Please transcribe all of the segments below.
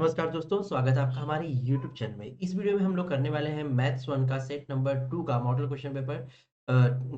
नमस्कार दोस्तों, स्वागत है आपका हमारे YouTube चैनल में। इस वीडियो में हम लोग करने वाले हैं मैथ्स 1 का सेट नंबर 2 का मॉडल क्वेश्चन पेपर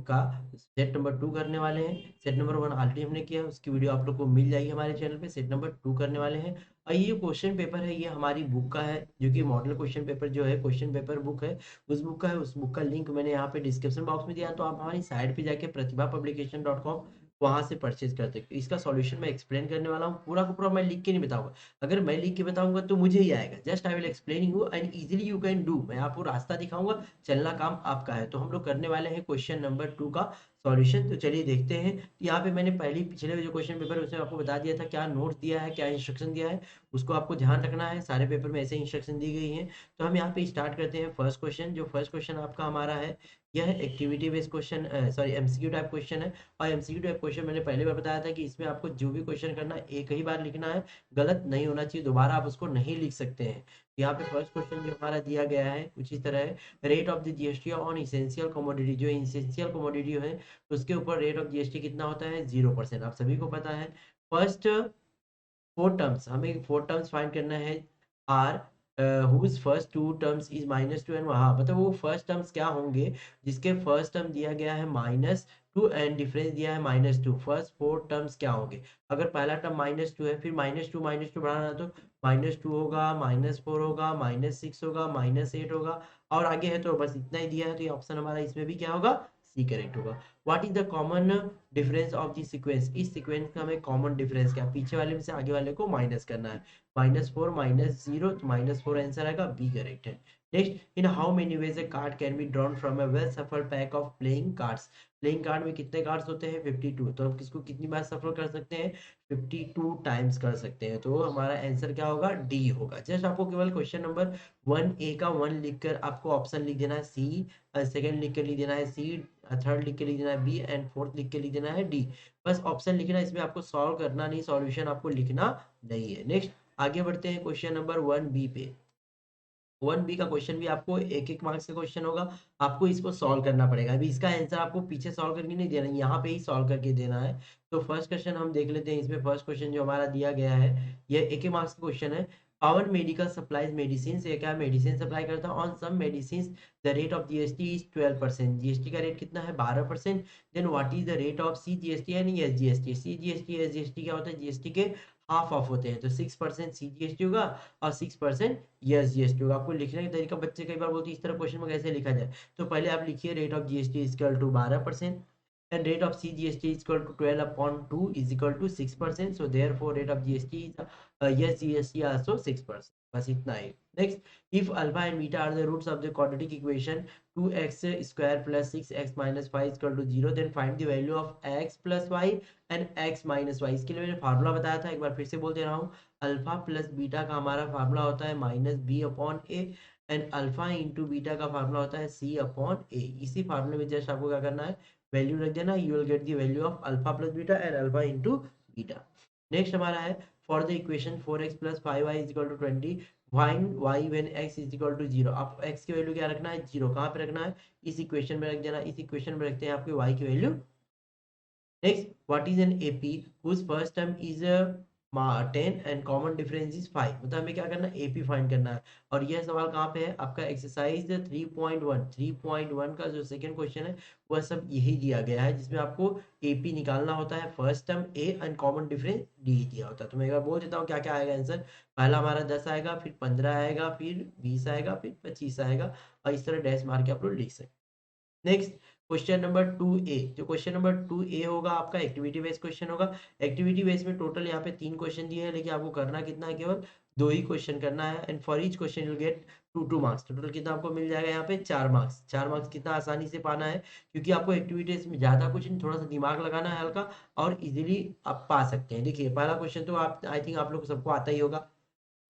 का सेट नंबर 2 करने वाले हैं। सेट नंबर 1 ऑलरेडी हमने किया है, उसकी वीडियो आप लोग को मिल जाएगी हमारे चैनल पे। सेट नंबर 2 करने वाले हैं और ये जो क्वेश्चन पेपर है ये हमारी बुक का है, जो कि मॉडल क्वेश्चन पेपर जो है क्वेश्चन पेपर बुक है, उस बुक का है। उस बुक का लिंक मैंने यहाँ पे डिस्क्रिप्शन बॉक्स में दिया है, तो आप हमारी साइट पे जाके प्रतिभा वहाँ से परचेज कर सकते हो। इसका सॉल्यूशन मैं एक्सप्लेन करने वाला हूँ, पूरा का पूरा मैं लिख के नहीं बताऊंगा। अगर मैं लिख के बताऊंगा तो मुझे ही आएगा। Just I will explain you and easily you can do. मैं आपको रास्ता दिखाऊंगा, चलना काम आपका है। तो हम लोग करने वाले हैं क्वेश्चन नंबर 2 का सॉल्यूशन। तो चलिए देखते हैं। तो यहाँ पे मैंने पहले पिछले जो क्वेश्चन पेपर है उसमें आपको बता दिया था क्या नोट्स दिया है, क्या इंस्ट्रक्शन दिया है, उसको आपको ध्यान रखना है। सारे पेपर में ऐसे इंस्ट्रक्शन दी गई हैं। तो हम यहाँ पे स्टार्ट करते हैं फर्स्ट क्वेश्चन। जो फर्स्ट क्वेश्चन आपका हमारा है, यह activity based question, sorry MCQ type question है। और एमसीक्यू टाइप क्वेश्चन मैंने पहले बार बताया था कि इसमें आपको जो भी क्वेश्चन करना है एक ही बार लिखना है, गलत नहीं होना चाहिए, दोबारा आप उसको नहीं लिख सकते हैं। यहाँ पे फर्स्ट क्वेश्चन जो हमारा दिया गया है कुछ इस तरह है। Rate of the GST on essential commodity, जो इसेंशियल कमोडिटी है उसके ऊपर रेट ऑफ जीएसटी कितना होता है, 0%। आप सभी को पता है। फर्स्ट फोर टर्म्स, हमें फोर टर्म्स फाइंड करना है। Are whose first two terms is -2 and वहाँ मतलब वो फर्स्ट टर्म्स क्या होंगे जिसके फर्स्ट टर्म दिया गया है -2 एंड डिफरेंस दिया है -2। फर्स्ट फोर टर्म्स क्या होंगे? अगर पहला टर्म -2 है, फिर -2 बढ़ाना तो -2 होगा, -4 होगा, -6 होगा, -8 होगा और आगे है तो बस इतना ही दिया है। तो ये ऑप्शन हमारा इसमें भी क्या होगा, सी करेक्ट होगा। What is the common difference of the sequence? इस सीक्वेंस का हमें कॉमन डिफरेंस क्या, पीछे वाले में से आगे वाले को माइनस करना है। -4 -0, तो -4 आंसर आएगा, बी करेक्ट है। Next, in how many ways a card can be drawn from a well shuffled pack of playing cards? Playing card में कितने कार्ड्स होते हैं, 52। तो हम किसको कितनी बार सफल कर सकते हैं, 52 टाइम्स कर सकते हैं। तो हमारा आंसर क्या होगा, डी होगा। जस्ट आपको केवल क्वेश्चन नंबर 1 ए का 1 लिखकर आपको ऑप्शन लिख देना है सी, सेकंड लिख के लिख देना है सी, थर्ड लिख के लिख देना है बी एंड फोर्थ लिख के लिख देना है डी। बस ऑप्शन लिखना है, इसमें आपको सॉल्व करना नहीं, सॉल्यूशन आपको लिखना नहीं है। नेक्स्ट आगे बढ़ते हैं क्वेश्चन नंबर 1 बी पे। 1 बी का क्वेश्चन भी आपको एक एक मार्क्स का क्वेश्चन होगा, आपको इसको सॉल्व करना पड़ेगा। अभी इसका आंसर आपको पीछे सॉल्व करके नहीं देना, यहाँ पे ही सॉल्व करके देना है। तो फर्स्ट क्वेश्चन हम देख लेते हैं। इसमें फर्स्ट क्वेश्चन जो हमारा दिया गया है यह एक ही मार्क्स का क्वेश्चन है। पावर मेडिकल सप्लाईज मेडिसिन से क्या मेडिसिन सप्लाई करता है। On some medicine the rate of GST is 12%। GST का रेट कितना है, 12%। Then what is the rate of C GST and S GST? C GST S GST क्या होता है, जीएसटी के हाफ ऑफ होते हैं। तो 6% सी जीएसटी होगा और 6% यस जीएसटी होगा। आपको लिखने का तरीका, बच्चे कई बार बोलते हैं इस तरह क्वेश्चन में कैसे लिखा जाए। तो पहले आप लिखिए rate of GST is equal to 12% and rate of CGST is equal to 12 upon 2 is equal to 6%. So therefore rate of GST is yes GST also 6%. बस इतना ही। Next, if alpha and beta are the roots of the quadratic equation 2x square plus 6x minus 5 is equal to 0, then find the value of x plus y and x minus y। इसके लिए मैंने formula बताया था, एक बार फिर से बोल दे रहा हूँ। अल्फा प्लस बीटा का हमारा फार्मूला होता है -b/a and alpha into beta का फार्मूला होता है c/a। इसी फार्मूले में जस्ट आपको क्या करना है, वैल्यू रख देना। You will get the value of alpha plus beta and alpha into beta. Next हमारा है for the equation 4x plus 5y is equal to 20 find y when x is equal to 0। आप x की value क्या रखना है, 0। कहाँ पे रखना है, इस इक्वेशन में रख देना। इस इक्वेशन में रखते हैं आपके y की value. Next, what is an AP whose first term is 10 and common difference is 5? मतलब हमें क्या करना है, एपी फाइंड करना है। और यह सवाल कहाँ पे है, आपका एक्सरसाइज 3.1 का जो सेकंड क्वेश्चन है वह सब यही दिया गया है, जिसमें आपको एपी निकालना होता है। First term A and common difference D दिया होता है। तो मैं एक बार बोल देता हूँ क्या क्या आएगा आंसर। पहला हमारा 10 आएगा, फिर 15 आएगा, फिर 20 आएगा, फिर 25 आएगा और इस तरह डैश मार के आप लोग लिख सकते। नेक्स्ट, क्वेश्चन नंबर 2 ए। जो क्वेश्चन नंबर 2 ए होगा आपका एक्टिविटी बेस्ड क्वेश्चन होगा। एक्टिविटी बेस्ड में टोटल यहाँ पे 3 क्वेश्चन दिए हैं, लेकिन आपको करना कितना है, केवल 2 ही क्वेश्चन करना है। And for each question you get 2 marks. Total कितना आपको मिल जाएगा यहाँ पे, 4 मार्क्स। 4 मार्क्स कितना आसानी से पाना है, क्योंकि आपको एक्टिविटीज में ज्यादा कुछ नहीं, थोड़ा सा दिमाग लगाना है हल्का, और इजीली आप पा सकते हैं। देखिए पहला क्वेश्चन तो आप आई थिंक आप लोग सबको आता ही होगा।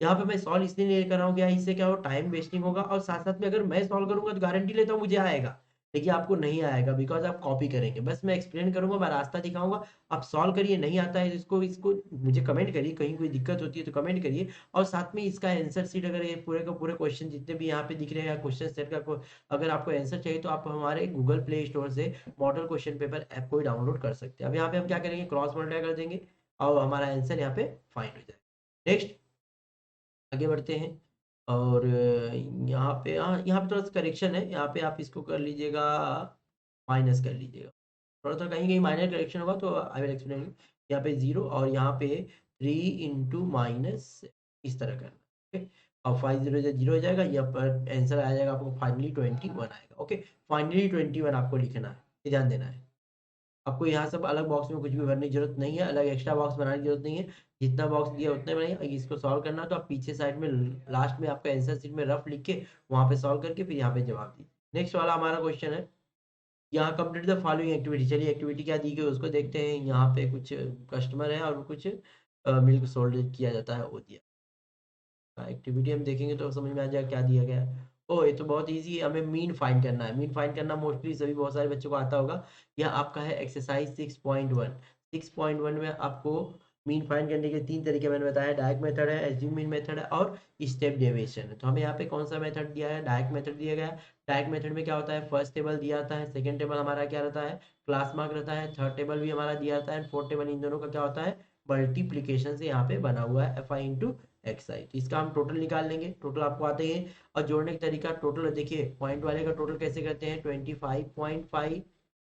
यहाँ पे मैं सॉल्व इसलिए नहीं कर रहा हूँ, क्या इससे क्या हो, टाइम वेस्टिंग होगा, और साथ साथ में अगर मैं सॉल्व करूंगा तो गारंटी लेता हूँ मुझे आएगा, लेकिन आपको नहीं आएगा बिकॉज आप कॉपी करेंगे। बस मैं एक्सप्लेन करूंगा, मैं रास्ता दिखाऊंगा, आप सॉल्व करिए। नहीं आता है इसको इसको मुझे कमेंट करिए, कहीं कोई दिक्कत होती है तो कमेंट करिए। और साथ में इसका आंसर सीट, अगर ये पूरे का पूरे क्वेश्चन जितने भी यहाँ पे दिख रहे हैं क्वेश्चन सेट का अगर आपको आंसर चाहिए तो आप हमारे गूगल प्ले स्टोर से मॉडल क्वेश्चन पेपर ऐप को डाउनलोड कर सकते हैं। अब यहाँ पे हम क्या करेंगे, क्रॉस मल्टीप्लाई कर देंगे और हमारा आंसर यहाँ पे फाइंड हो जाएगा। नेक्स्ट, आगे बढ़ते हैं और यहाँ पे यहाँ पे थोड़ा सा करेक्शन है, यहाँ पे आप इसको कर लीजिएगा, माइनस कर लीजिएगा, थोड़ा सा कहीं कहीं माइनर करेक्शन होगा तो आई विल एक्सप्लेन यू। यहाँ पे 0 और यहाँ पे 3 इंटू माइनस, इस तरह करना, ओके। और 5 0 से 0 हो जाएगा, यहाँ पर आंसर आ जाएगा आपको फाइनली 21 आएगा, ओके। फाइनली 21 आपको लिखना है, ये ध्यान देना है। आपको यहाँ सब अलग बॉक्स में कुछ भी भरने की जरूरत नहीं है, अलग एक्स्ट्रा बॉक्स बनाने की जरूरत नहीं है, जितना बॉक्स दिया उतने बनाइए। इसको सॉल्व करना तो आप पीछे साइड में लास्ट में आपका आंसर शीट में रफ लिख के वहां पे सॉल्व करके फिर यहाँ पे जवाब दीजिए। नेक्स्ट वाला हमारा क्वेश्चन है, यहाँ कंप्लीट द फॉलोइंग एक्टिविटी। चलिए एक्टिविटी क्या दी गई उसको देखते हैं। यहाँ पे कुछ कस्टमर है और कुछ मिल्क सोल्ड किया जाता है वो दिया। एक्टिविटी हम देखेंगे तो समझ में आ जाएगा क्या दिया गया है। ओह ये तो बहुत इजी है, हमें मीन फाइंड करना है। मीन फाइंड करना मोस्टली सभी बहुत सारे बच्चों को आता होगा। यह आपका है एक्सरसाइज 6.1। 6.1 में आपको मीन फाइंड करने के 3 तरीके मैंने बताया, डायरेक्ट मेथड है, एज्यूम मीन मेथड है और स्टेप डेविएशन है। तो हमें यहाँ पे कौन सा मेथड दिया है, डायरेक्ट मेथड दिया गया है। डायरेक्ट मेथड में क्या होता है, फर्स्ट टेबल दिया जाता है, सेकंड टेबल हमारा क्या रहता है, क्लास मार्क रहता है, थर्ड टेबल भी हमारा दिया जाता है, फोर्थ टेबल इन दोनों का क्या होता है, मल्टीप्लीकेशन से यहाँ पे बना हुआ है एफ आई इंटू एक्स आई। तो इसका हम टोटल निकाल लेंगे, टोटल आपको आते ही है। और जोड़ने का तरीका, टोटल देखिए पॉइंट वाले का टोटल कैसे करते हैं, 25.5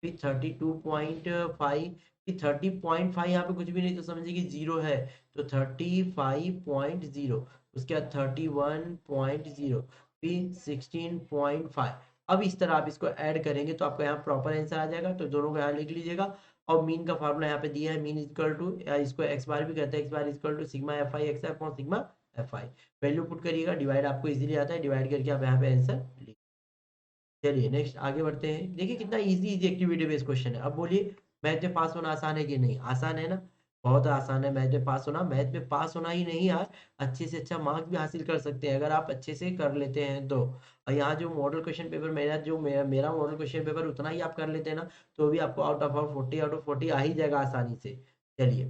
फिर 32.5 फिर 30.5, यहाँ पे कुछ भी नहीं तो समझिए कि जीरो है, तो 35.0, उसके बाद 31.0 फिर 16.5। अब इस तरह आप इसको ऐड करेंगे तो आपका यहाँ प्रॉपर आंसर आ जाएगा। तो दोनों को यहाँ लिख लीजिएगा। और मीन का फार्मूला यहाँ पे दिया है, मीन इक्वल टू, इसको एक्स बार भी कहते हैं, X bar equal to sigma F I X upon sigma F I. Value put करिएगा, डिवाइड आपको इजीली आता है, डिवाइड करके आप यहाँ पे आंसर लिख। चलिए नेक्स्ट आगे बढ़ते हैं। देखिए कितना easy easy activity based question है। अब बोलिए मैथ में पास होना आसान है कि नहीं, आसान है ना, बहुत आसान है मैथ में पास होना। मैथ में पास होना ही नहीं यार, अच्छे से अच्छा मार्क्स भी हासिल कर सकते हैं अगर आप अच्छे से कर लेते हैं तो। और यहाँ जो मॉडल क्वेश्चन पेपर मेरा मॉडल क्वेश्चन पेपर उतना ही आप कर लेते हैं ना, तो भी आपको आउट ऑफ 40 आउट ऑफ 40 आ ही जाएगा आसानी से। चलिए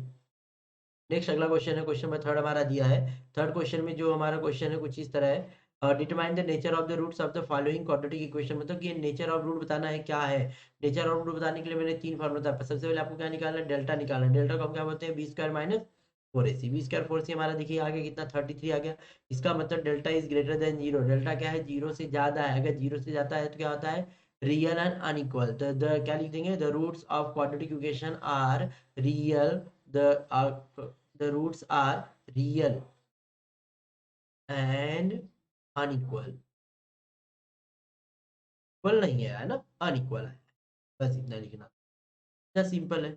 नेक्स्ट अगला क्वेश्चन है, क्वेश्चन नंबर 3 हमारा दिया है। थर्ड क्वेश्चन में जो हमारा क्वेश्चन है कुछ इस तरह है, determine the nature of the roots of the following quadratic equation. मतलब कि ये नेचर ऑफ रूट बताना है क्या है। नेचर ऑफ रूट बताने के लिए मैंने 3 फॉर्मूला था। सबसे पहले आपको क्या निकालना है, डेल्टा निकालना है। डेल्टा को हम क्या बोलते हैं, B square minus 4ac। B square 4c हमारा देखिए आगे कितना 33 आ गया। इसका मतलब delta is greater than zero. Delta क्या है, जीरो से ज्यादा है। अगर जीरो से जाता है तो क्या होता है, रियल एंड अनइक्वल। द क्या लिख देंगे, the roots of quadratic equation are real, the roots are real and unequal। Equal नहीं है ना, अनइक्वल है। बस इतना लिखना, इतना सिंपल है।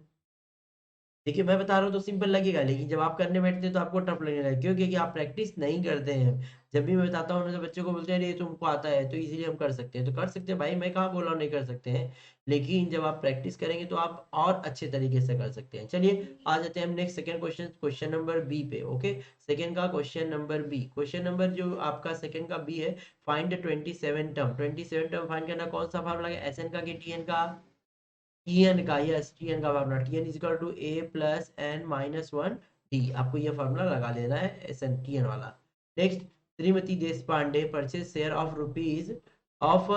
देखिए मैं बता रहा हूँ तो सिंपल लगेगा, लेकिन जब आप करने बैठते हैं तो आपको टफ लगने लगेगा। क्यों, क्योंकि आप प्रैक्टिस नहीं करते हैं। जब भी मैं बताता हूँ ना तो बच्चों को बोलते हैं ये तुमको आता है तो इजीली हम कर सकते हैं, तो कर सकते हैं भाई, मैं कहाँ बोल रहा हूँ नहीं कर सकते हैं। लेकिन जब आप प्रैक्टिस करेंगे तो आप और अच्छे तरीके से कर सकते हैं। चलिए आ जाते हैं हम next second question, question number B पे। ओके सेकंड का question number B, question number जो आपका सेकंड का बी है, फाइंड 27 टर्म। 27 टर्म फाइंड करना, कौन सा फार्मूला है, एस एन का कि टी एन का, टीएन का, यस टीएन का formula, TN is equal to A plus N minus 1 D. आपको ये फार्मूला लगा लेना है एस एन टीएन वाला। Next, Shrimati Desh Pandey purchase share of rupees of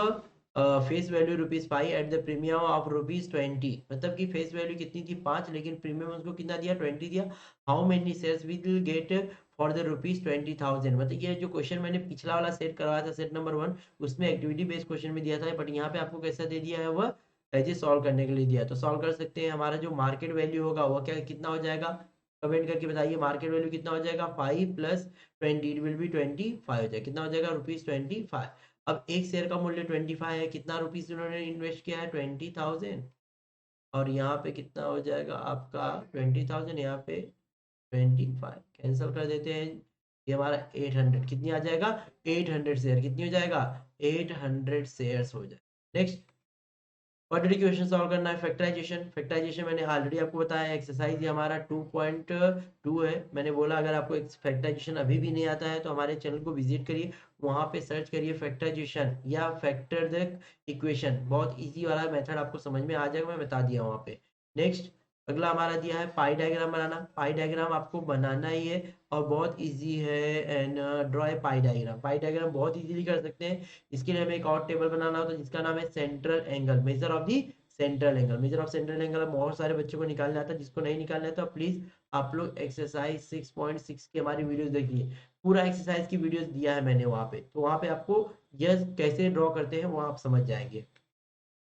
face value ₹5 at the premium of ₹20। मतलब कि फेस वैल्यू कितनी थी 5, लेकिन प्रीमियम उसको कितना दिया, 20 दिया। How many shares will get for the ₹20,000। मतलब ये जो क्वेश्चन मैंने पिछला वाला सेट करवाया था, सेट नंबर 1, उसमें एक्टिविटी बेस्ड क्वेश्चन में दिया था, बट यहाँ पे आपको कैसा दे दिया है, वह एज सॉल्व करने के लिए दिया। तो सॉल्व कर सकते हैं। हमारा जो मार्केट वैल्यू होगा वो क्या कितना हो जाएगा, कमेंट करके बताइए। मार्केट वैल्यू कितना हो जाएगा, 5 प्लस 20, इट विल बी 25 हो जाएगा। कितना हो जाएगा, ₹25। अब एक शेयर का मूल्य 25 है, कितना रुपीज उन्होंने इन्वेस्ट किया है, 20,000। और यहाँ पे कितना हो जाएगा आपका 20,000, यहाँ पे 25 कैंसिल कर देते हैं। ये हमारा 800 कितनी आ जाएगा, 800 शेयर कितनी हो जाएगा, 800 शेयर्स हो जाएगा। नेक्स्ट क्वाड्रेटिक इक्वेशन सॉल्व करना है, फैक्टराइजेशन। फैक्टराइजेशन मैंने ऑलरेडी आपको बताया, एक्सरसाइज ये हमारा 2.2 है। मैंने बोला अगर आपको फैक्टराइजेशन अभी भी नहीं आता है तो हमारे चैनल को विजिट करिए, वहां पे सर्च करिए फैक्टराइजेशन या फैक्टर द इक्वेशन। बहुत इजी वाला मेथड आपको समझ में आ जाएगा, मैं बता दिया वहां पे। नेक्स्ट अगला हमारा दिया है पाई डायग्राम बनाना। पाई डायग्राम आपको बनाना ही है और बहुत इजी है। And draw a pi diagram. Pi diagram बहुत इजीली कर सकते हैं। इसके लिए हमें एक और टेबल बनाना होता है जिसका नाम है central angle, measure of the central angle, measure of central angle बहुत सारे बच्चों को निकालना आता है, जिसको नहीं निकालना है तो प्लीज आप लोग एक्सरसाइज 6.6 की हमारी वीडियोस देखिए, पूरा एक्सरसाइज की वीडियोस दिया है मैंने वहाँ पे, तो वहाँ पे आपको यह कैसे ड्रॉ करते हैं वो आप समझ जाएंगे।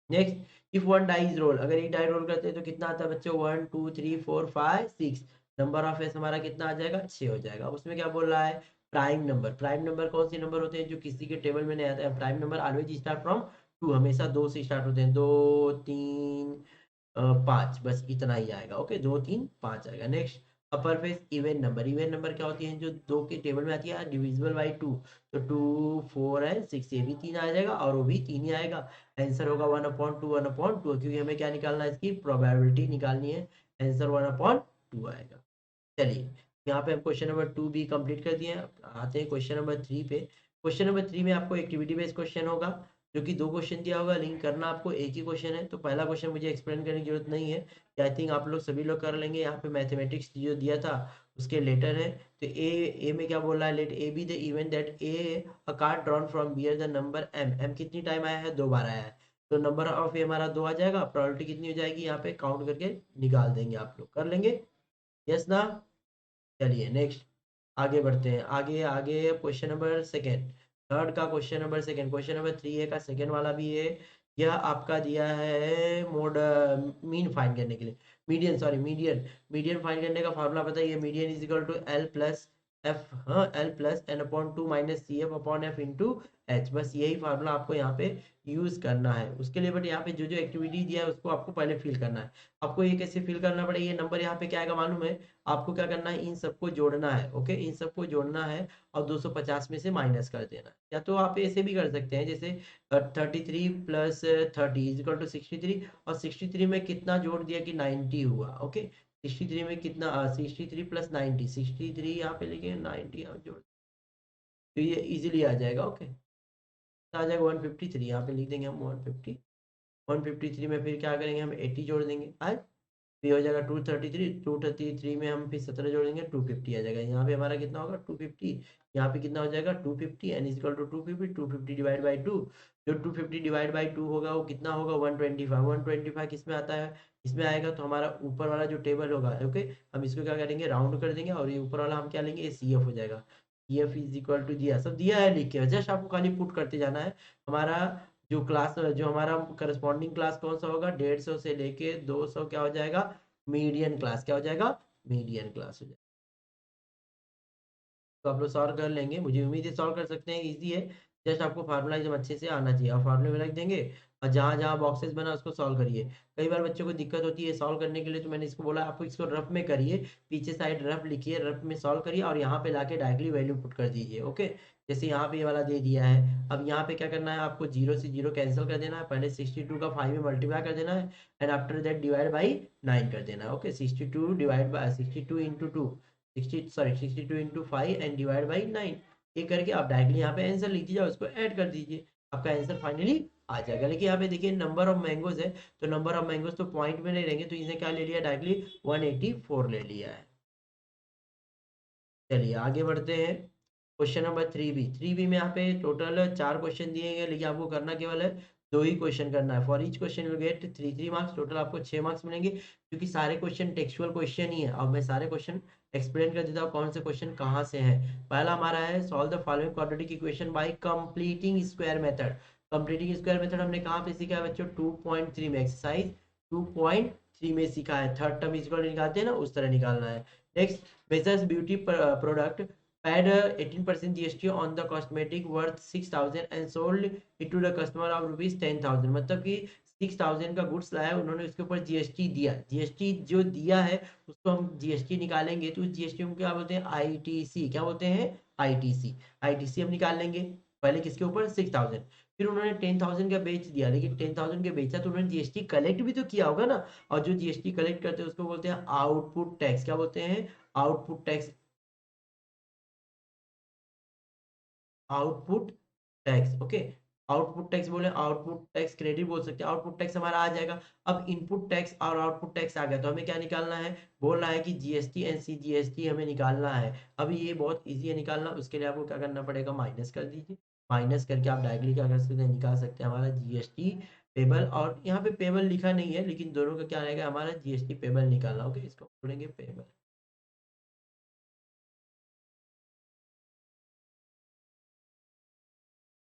Next, if one die is roll, अगर एक डाई रोल करते हैं तो कितना आता है बच्चों, 1 2 3 4 5 6, नंबर ऑफ एस हमारा कितना आ जाएगा, 6 हो जाएगा। अब उसमें क्या बोल रहा है, प्राइम नंबर, प्राइम नंबर कौन से नंबर होते हैं जो किसी के टेबल में नहीं आता है, prime number always start from 2, हमेशा 2 से स्टार्ट होते हैं, 2 3 5, बस इतना ही आएगा। ओके, 2 3 5 आएगा। नेक्स्ट, अपर face even number, even number क्या होती है, जो 2 के टेबल में आती है डिविजिबल बाई 2, तो 2 4 एंड 6, ये भी 3 आ जाएगा और वो भी 3 ही आएगा। आंसर होगा 1/2 1/2, क्योंकि हमें क्या निकालना है, इसकी प्रोबेबिलिटी निकालनी है, आंसर 1/2 आएगा। चलिए, यहाँ पे हम क्वेश्चन नंबर 2 भी कंप्लीट कर दिए हैं। आते हैं क्वेश्चन नंबर 3 पे। क्वेश्चन नंबर 3 में आपको एक्टिविटी बेस्ड क्वेश्चन होगा, जो कि 2 क्वेश्चन दिया होगा, लिंक करना आपको एक ही क्वेश्चन है। तो पहला क्वेश्चन मुझे एक्सप्लेन करने की जरूरत नहीं है, आई थिंक आप लोग सभी लोग कर लेंगे। यहाँ पे मैथमेटिक्स जो दिया था उसके लेटर है, तो ए में क्या बोल रहा है, let A be the event that a a card drawn from bear the number M, M कितनी टाइम आया है, 2 बार आया है, तो नंबर ऑफ ए हमारा 2 आ जाएगा, प्रोबेबिलिटी कितनी हो जाएगी, यहाँ पे काउंट करके निकाल देंगे, आप लोग कर लेंगे, यस ना। चलिए नेक्स्ट, आगे बढ़ते हैं, आगे आगे क्वेश्चन नंबर सेकेंड, थर्ड का question number second, question number 3 है का सेकेंड वाला भी है। यह आपका दिया है मोड, मीन फाइंड करने के लिए, median, sorry median, median find करने का फॉर्मूला बताइए, median is equal to l plus f, हाँ l plus n upon 2 minus c f upon f into h, बस यही फार्मूला आपको यहाँ पे यूज करना है उसके लिए। बट यहाँ पे जो जो एक्टिविटी दिया है उसको आपको पहले फिल करना है। आपको ये कैसे फिल करना पड़ेगा, ये नंबर यहाँ पे क्या आएगा मालूम है, आपको क्या करना है, इन सबको जोड़ना है। ओके, इन सबको जोड़ना है और 250 में से माइनस कर देना है। या तो आप ऐसे भी कर सकते हैं, जैसे 33 प्लस 30 इज इक्वल टू 63, और 63 में कितना जोड़ दिया कि 90 हुआ। ओके, 63 में कितना, 63 प्लस 90, 63 यहाँ पे लिखे 90 यहाँ जोड़, तो ये इजीली आ जाएगा। ओके, आ जाएगा 153, यहाँ पे लिख देंगे हम 150, 153 में फिर क्या करेंगे हम 80 जोड़ देंगे, आए ये हो जाएगा 233, 233 में हम फिर 17 जोड़ेंगे 250 आ जाएगा। यहाँ पे हमारा कितना होगा 250, यहाँ पे कितना हो जाएगा 250, N equal to 250, 250 divide by 2, जो 250 डिवाइड बाई 2 होगा वो कितना होगा 125, 125 किस में आता है, इसमें आएगा, तो हमारा ऊपर वाला जो टेबल होगा, ओके, हम इसको क्या करेंगे राउंड कर देंगे, और ये ऊपर वाला हम क्या लेंगे, सी एफ हो जाएगा। C F is equal to दिया, सब दिया है लिख के, जस्ट आपको खाली पुट करते जाना है। हमारा जो क्लास, जो हमारा करस्पॉन्डिंग क्लास कौन सा होगा, 150 से लेके 200 क्या हो जाएगा, मीडियन क्लास, क्या हो जाएगा, मीडियन क्लास हो जाएगा। तो आप लोग सॉल्व कर लेंगे, मुझे उम्मीद है सॉल्व कर सकते हैं, इजी है। जस्ट आपको फार्मूला एकदम अच्छे से आना चाहिए, और फार्मूले में रख देंगे, और जहाँ जहाँ बॉक्सेस बना उसको सॉल्व करिए। कई बार बच्चों को दिक्कत होती है सॉल्व करने के लिए, तो मैंने इसको बोला आपको इसको रफ में करिए, पीछे साइड रफ लिखिए, रफ में सॉल्व करिए, और यहाँ पे लाके डायरेक्टली वैल्यू पुट कर दीजिए। ओके, जैसे यहाँ पे ये वाला दे दिया है, अब यहाँ पे क्या करना है, आपको 0 से 0 कैंसिल कर देना है, पहले 62 का 5 में मल्टीप्लाई कर देना है, and after that divide by 9 कर देना है। Okay, 62 divide by 62 into 2, 62 into 5 and divide by 9, ये करके आप डायरेक्टली यहाँ पे आंसर लिख दीजिए, उसको ऐड कर दीजिए, आपका आंसर फाइनली आ जाएगा। लेकिन यहाँ पे देखिए नंबर ऑफ मैंगोज है, तो नंबर ऑफ मैंगोज तो पॉइंट में नहीं रहेंगे, तो इसने क्या ले लिया, डायरेक्टली 184 ले लिया है। चलिए आगे बढ़ते हैं, क्वेश्चन नंबर 3 बी में यहाँ पे टोटल 4 क्वेश्चन दिए गए, लेकिन आपको करना केवल है 2 ही क्वेश्चन करना है। For each question you get 3 marks, total आपको 6 मार्क्स मिलेंगे, क्योंकि सारे क्वेश्चन टेक्सुअल क्वेश्चन ही है। अब मैं सारे क्वेश्चन एक्सप्लेन कर देता हूँ कौन से क्वेश्चन कहाँ से हैं। पहला हमारा है solve the following quadratic equation by completing square method. Completing square method हमने कहाँ पे सीखा है बच्चों, 2.3 में, एक्सरसाइज 2.3 में सीखा है। थर्ड टर्म इक्वल निकालते हैं ना, उस तरह निकालना है। Next, measures beauty product paid 18% GST on the cosmetic worth 6,000 and sold it to the customer of rupees 10,000, मतलब कि 6,000 का गुड्स लाया, उन्होंने उसके ऊपर जीएसटी दिया, जीएसटी जो दिया है उसको हम जीएसटी निकालेंगे, तो जीएसटी हम क्या बोलते हैं, आईटीसी, क्या बोलते हैं, आईटीसी, आईटीसी हम निकाल लेंगे। पहले किसके ऊपर, 6,000, फिर उन्होंने 10,000 का बेच दिया, लेकिन 10,000 के बेचा तो उन्होंने जीएसटी कलेक्ट भी तो किया होगा ना, और जो जीएसटी कलेक्ट करते हैं उसको बोलते हैं आउटपुट टैक्स, क्या बोलते हैं, output tax, output tax. Okay, output tax बोले, आउटपुट टैक्स क्रेडिट बोल सकते हैं, आउटपुट टैक्स हमारा आ जाएगा। अब इनपुट टैक्स और आउटपुट टैक्स आ गया, तो हमें क्या निकालना है, बोल रहा है कि जीएसटी एंड सीजीएसटी हमें निकालना है। अभी ये बहुत इजी है निकालना, उसके लिए आपको क्या करना पड़ेगा, माइनस कर दीजिए, माइनस करके आप डायरेक्टली क्या कर सकते हैं, निकाल सकते हैं हमारा जीएसटी पेबल, और यहाँ पे पेबल लिखा नहीं है लेकिन दोनों का क्या रहेगा, हमारा जीएसटी पेबल निकालना। ओके, इसको बोलेंगे पेबल।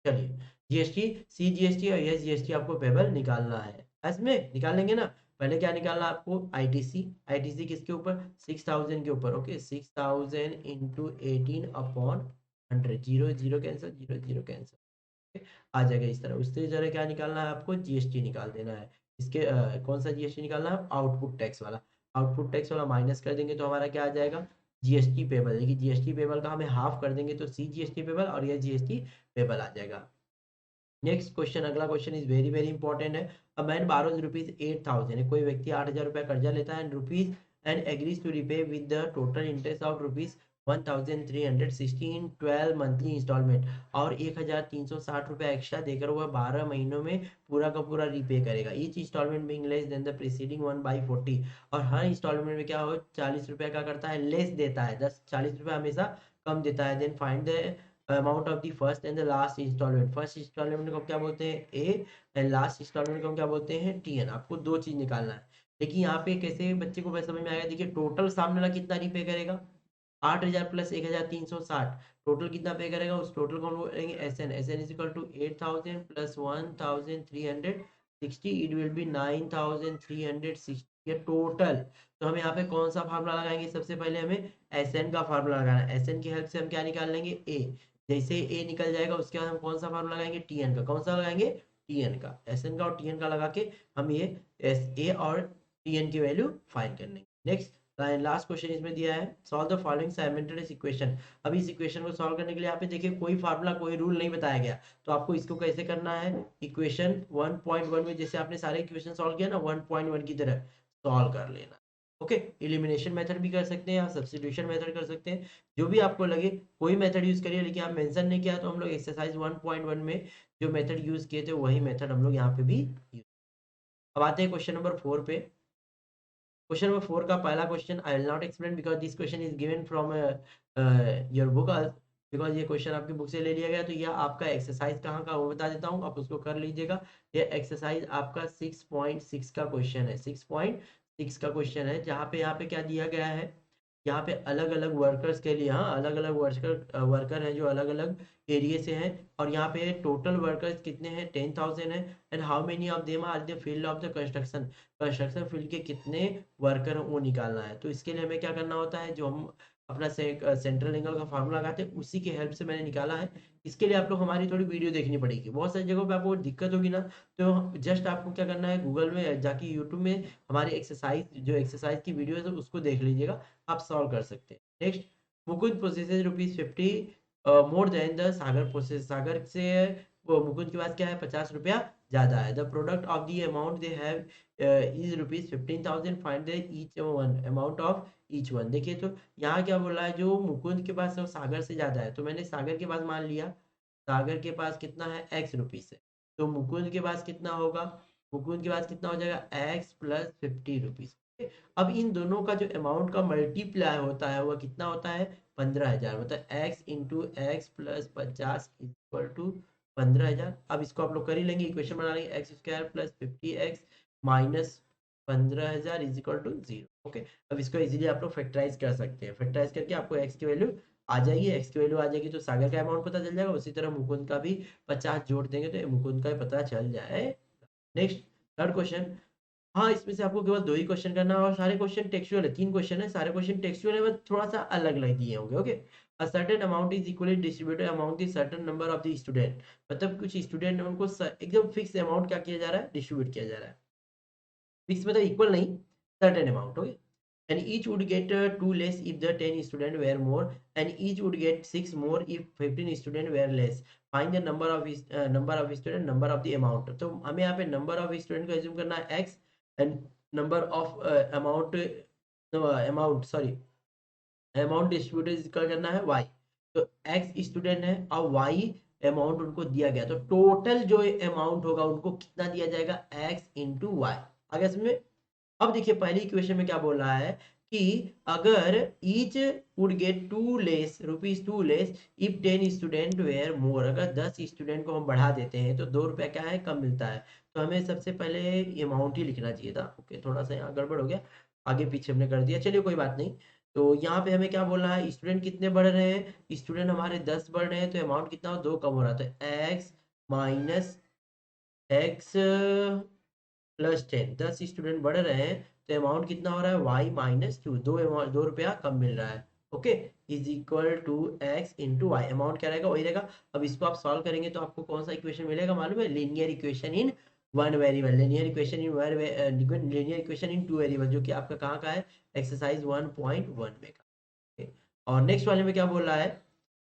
चलिए, जीएसटी, सी जीएसटी और एस जीएसटी आपको पेबल निकालना है। इसमें निकाल लेंगे ना। पहले क्या निकालना आपको, आईटीसी। आईटीसी किसके ऊपर, 6000 के ऊपर। Okay, 6000 into 18 upon 100। Zero zero cancel, zero zero cancel, आ जाएगा इस तरह। उससे जरा क्या निकालना है आपको, जीएसटी निकाल देना है। इसके कौन सा जीएसटी निकालना है, आउटपुट टैक्स वाला। आउटपुट टैक्स वाला माइनस कर देंगे तो हमारा क्या आ जाएगा, जीएसटी पेबल। देखिए जीएसटी पेबल का हमें हाफ कर देंगे तो सी जीएसटी पेबल और ये जीएसटी पेबल आ जाएगा। नेक्स्ट क्वेश्चन, अगला question is very very important है। अ मैन बारोज रुपीज 8000 है, कोई व्यक्ति 8000 रुपया कर्जा लेता है, rupees and agrees to repay with the total interest of rupees 1316 12 monthly instalment, और 1360 रुपया एक्स्ट्रा देकर वह 12 महीनों में पूरा का पूरा रिपे करेगा। Each instalment being less than the preceding 1/40, और हर इंस्टॉलमेंट में क्या हो, 40 रुपया का करता है, लेस देता है, 40 रुपया हमेशा कम देता है। Then find the amount of the first and the last instalment. First instalment को क्या बोलते हैं, ए, एंड लास्ट इंस्टॉलमेंट को हम क्या बोलते हैं, टीएन। आपको दो चीज निकालना है। लेकिन यहाँ पे कैसे बच्चे को समझ में आएगा, देखिए टोटल सामने वाला कितना रिपे करेगा, 8000 प्लस 1360, टोटल कितना पे करेगा, उस टोटल को हम बोलेंगे S N. S N is equal to 8000 plus 1360, it will be 9360 ये टोटल। तो हम यहाँ पे कौन सा फार्मूला लगाएंगे, सबसे पहले हमें एस एन का फार्मूला लगाना है। एस एन की हेल्प से हम क्या निकाल लेंगे, ए। जैसे ए निकल जाएगा उसके बाद हम कौन सा फार्मूला लगाएंगे, टीएन का। कौन सा लगाएंगे, टीएन का। एसएन का और टीएन का लगा के हम ये एस ए और टीएन की वैल्यू फाइंड कर लेंगे। नेक्स्ट लास्ट क्वेश्चन इसमें दिया है, solve the following simultaneous equation. अभी इस इक्वेशन को सॉल्व करने के लिए यहाँ पे देखिए कोई फार्मूला कोई रूल नहीं बताया गया, तो आपको इसको कैसे करना है, इक्वेशन 1.1 में जैसे आपने सारे इक्वेशन सॉल्व किया ना 1.1 की तरह सॉल्व कर लेना। ओके, एलिमिनेशन मेथड भी कर सकते हैं, आप सब्स्टिट्यूशन मेथड कर सकते हैं, जो भी आपको लगे कोई मेथड यूज करिए। लेकिन आप मेंशन नहीं किया तो हम लोग एक्सरसाइज 1.1 में जो मेथड यूज किए थे वही मेथड हम लोग यहाँ पे भी यूज। अब आते हैं क्वेश्चन नंबर 4 पे। क्वेश्चन नंबर 4 का पहला question I will not explain because this question is given from your book, because ये क्वेश्चन आपकी बुक से ले लिया गया। तो यह आपका एक्सरसाइज कहाँ का वो बता देता हूँ, आप उसको कर लीजिएगा। ये एक्सरसाइज आपका 6.6 का क्वेश्चन है, 6.6 का क्वेश्चन है, जहाँ पे यहाँ पे क्या दिया गया है, यहाँ पे अलग अलग वर्कर्स के लिए, हाँ अलग अलग वर्कर हैं जो अलग अलग एरिया से हैं, और यहाँ पे टोटल वर्कर्स कितने हैं, 10,000 है। And how many of them are the field of the construction, construction field के कितने वर्कर हैं वो निकालना है। तो इसके लिए हमें क्या करना होता है, जो हम अपना सेंट्रल एंगल का फार्मूला लगाते हैं उसी की हेल्प से मैंने निकाला है। इसके लिए आप लोग हमारी थोड़ी वीडियो देखनी पड़ेगी, बहुत सारी जगहों पे आपको दिक्कत होगी ना, तो जस्ट आपको क्या करना है, गूगल में जाके यूट्यूब में हमारी एक्सरसाइज जो एक्सरसाइज की वीडियो है उसको देख लीजिएगा, आप सॉल्व कर सकते हैं। Next, Mukund processes ₹50 more than the Sagar process. Sagar से वो मुकुंद के पास क्या है, 50 रुपया ज्यादा है। The product of the amount they have is ₹15,000, find the each one amount of each one. देखिए तो यहाँ क्या बोल रहा है, जो मुकुंद के पास है वो सागर से ज्यादा है, तो मैंने सागर के पास मान लिया, सागर के पास कितना है, एक्स रुपीज है, तो मुकुंद के पास कितना होगा, मुकुंद के पास कितना हो जाएगा, एक्स प्लस 50 रुपीज। अब इन दोनों का जो अमाउंट का मल्टीप्लाई होता है वह कितना होता है, 15,000, मतलब X into X plus 50 equal to 15,000। अब इसको आप लोग कर ही लेंगे, इक्वेशन बना लेंगे, X square plus 50x minus 15,000 is equal to 0। Okay, अब इसको इजीली आप लोग फैक्टराइज कर सकते हैं, फैक्टराइज करके आपको एक्स की वैल्यू आ जाएगी, एक्स की वैल्यू आ जाएगी तो सागर का अमाउंट पता चल जाएगा। उसी तरह मुकुंद का भी 50 जोड़ देंगे तो मुकुंद का पता चल जाए। Next, third question. हाँ, इसमें से आपको केवल 2 ही क्वेश्चन करना है और सारे क्वेश्चन टेक्सचुअल है, 3 क्वेश्चन है, सारे क्वेश्चन टेक्सचुअल है, बस थोड़ा सा अलग अलग दिए होंगे। Okay, a certain amount is equally distributed amount the certain number of the student. मतलब कुछ स्टूडेंट है उनको एकदम फिक्स अमाउंट क्या किया जा रहा है, डिस्ट्रीब्यूट किया जा रहा है। फिक्स मतलब इक्वल नहीं, certain amount. Okay, and each would get 2 less if the 10 student were more, and each would get 6 more if 15 student were less. Find the number of student, number of the amount। तो हमें यहाँ पे number of student को assume करना है x, and number of amount distributed का करना है y। तो x स्टूडेंट है और y अमाउंट उनको दिया गया, तो टोटल जो अमाउंट होगा उनको कितना दिया जाएगा, x इंटू वाई। आगे समझ में। अब देखिए पहली इक्वेशन में क्या बोल रहा है कि अगर each would get 2 less rupees 2 less if 10 student were more, अगर 10 स्टूडेंट को हम बढ़ा देते हैं तो 2 रुपया क्या है कम मिलता है। तो हमें सबसे पहले अमाउंट ही लिखना चाहिए था। ओके, थोड़ा सा यहाँ गड़बड़ हो गया, आगे पीछे हमने कर दिया, चलिए कोई बात नहीं। तो यहाँ पे हमें क्या बोलना है, स्टूडेंट कितने बढ़ रहे हैं, स्टूडेंट हमारे 10 बढ़ रहे हैं, तो अमाउंट कितना हो 2 कम हो रहा है, तो x minus x plus 10, 10 student बढ़ रहे हैं तो अमाउंट कितना हो रहा है वाई माइनस टू, 2 रुपया कम मिल रहा है। Okay, is equal to X into Y, amount क्या रहेगा वही रहेगा। अब इसको आप सॉल्व करेंगे तो आपको कौन सा इक्वेशन मिलेगा मालूम है, linear equation in one variable, linear equation in linear equation in two variable, जो कि आपका कहाँ का है एक्सरसाइज 1.1 में का। Okay? और नेक्स्ट वाले में क्या बोल रहा है,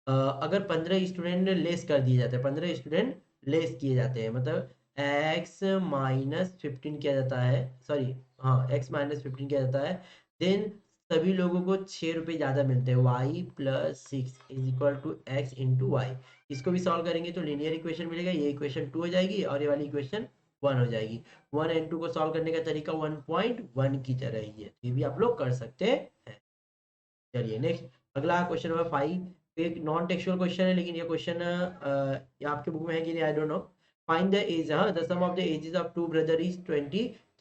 अगर 15 स्टूडेंट लेस कर दिए जाते हैं, 15 स्टूडेंट लेस किए जाते हैं, मतलब एक्स माइनस 15 किया जाता है, सॉरी हाँ एक्स माइनस 15 किया जाता है, देन सभी लोगों को 6 रुपये ज़्यादा मिलते हैं, Y plus 6 is equal to X into Y. इसको भी सॉल्व करेंगे तो लीनियर इक्वेशन मिलेगा, ये इक्वेशन 2 हो जाएगी और ये वाली इक्वेशन 1 हो जाएगी। 1 एंड 2 को सॉल्व करने का तरीका 1.1 की तरह ही है, ये भी आप लोग कर सकते हैं। चलिए नेक्स्ट, अगला क्वेश्चन नंबर 5, एक नॉन टेक्सुअल क्वेश्चन है, लेकिन ये क्वेश्चन आपके बुक में है कि नहीं I don't know. Find the age, हाँ the sum of the ages of two brother is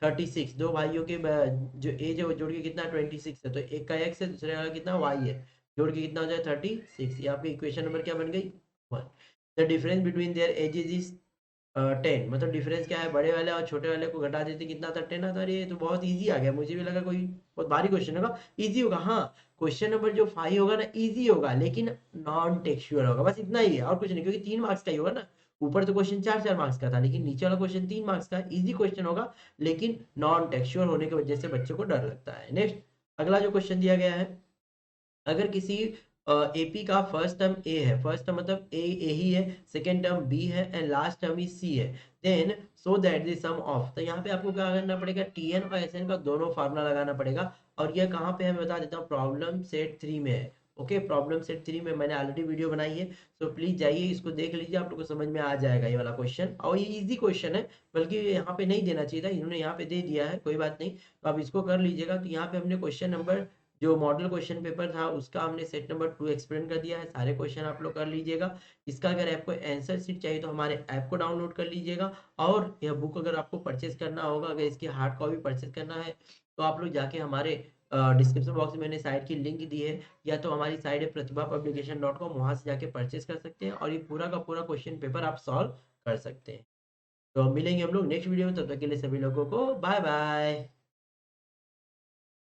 36, दो भाइयों के जो एज है वो जोड़ के कितना 26 है, तो एक का एक्स है दूसरे का कितना वाई है, जोड़ के कितना हो जाए 36, ये आपकी इक्वेशन नंबर क्या बन गई 1। The difference between their edges is 10, मतलब डिफरेंस क्या है, बड़े वाले और छोटे वाले को घटा देते कितना था 10 आता है। ये तो बहुत इजी आ गया, मुझे भी लगा कोई बहुत भारी क्वेश्चन होगा, इजी होगा। हाँ, क्वेश्चन नंबर जो 5 होगा ना इजी होगा, लेकिन नॉन टेक्सचुअल होगा, बस इतना ही है और कुछ नहीं, क्योंकि 3 मार्क्स का ही होगा ना। ऊपर तो क्वेश्चन 4-4 मार्क्स का था, लेकिन नीचे वाला क्वेश्चन 3 मार्क्स का, इजी क्वेश्चन होगा, लेकिन नॉन टेक्सचुअल होने की वजह से बच्चों को डर लगता है। नेक्स्ट, अगला जो क्वेश्चन दिया गया है, अगर किसी एपी का फर्स्ट टर्म ए है, फर्स्ट टर्म मतलब ए ही है, सेकेंड टर्म बी है एंड लास्ट टर्म ही सी है, then so that the sum of, तो यहाँ पे आपको क्या करना पड़ेगा, टीएन और एसएन का दोनों फार्मूला लगाना पड़ेगा। और ये कहाँ पे है मैं बता देता हूँ, प्रॉब्लम सेट 3 में है। ओके, प्रॉब्लम सेट 3 में मैंने ऑलरेडी वीडियो बनाई है, तो प्लीज जाइए इसको देख लीजिए, आप लोग को समझ में आ जाएगा ये वाला क्वेश्चन, और ये इजी क्वेश्चन है, बल्कि यहाँ पे नहीं देना चाहिए था, इन्होंने यहाँ पे दे दिया है, कोई बात नहीं, तो आप इसको कर लीजिएगा। तो यहाँ पे हमने क्वेश्चन नंबर जो मॉडल क्वेश्चन पेपर था उसका हमने सेट नंबर 2 एक्सप्लेन कर दिया है, सारे क्वेश्चन आप लोग कर लीजिएगा। इसका अगर आपको आंसर शीट चाहिए तो हमारे ऐप को डाउनलोड कर लीजिएगा, और यह बुक अगर आपको परचेज करना होगा, अगर इसकी हार्ड कॉपी परचेज करना है तो आप लोग जाके हमारे डिस्क्रिप्शन बॉक्स में मैंने साइट की लिंक दी है, या तो हमारी साइट है प्रतिभा publication.com, वहाँ से जाके परचेज कर सकते हैं और ये पूरा का पूरा क्वेश्चन पेपर आप सॉल्व कर सकते हैं। तो मिलेंगे हम लोग नेक्स्ट वीडियो में, तब तक के लिए सभी लोगों को बाय बाय।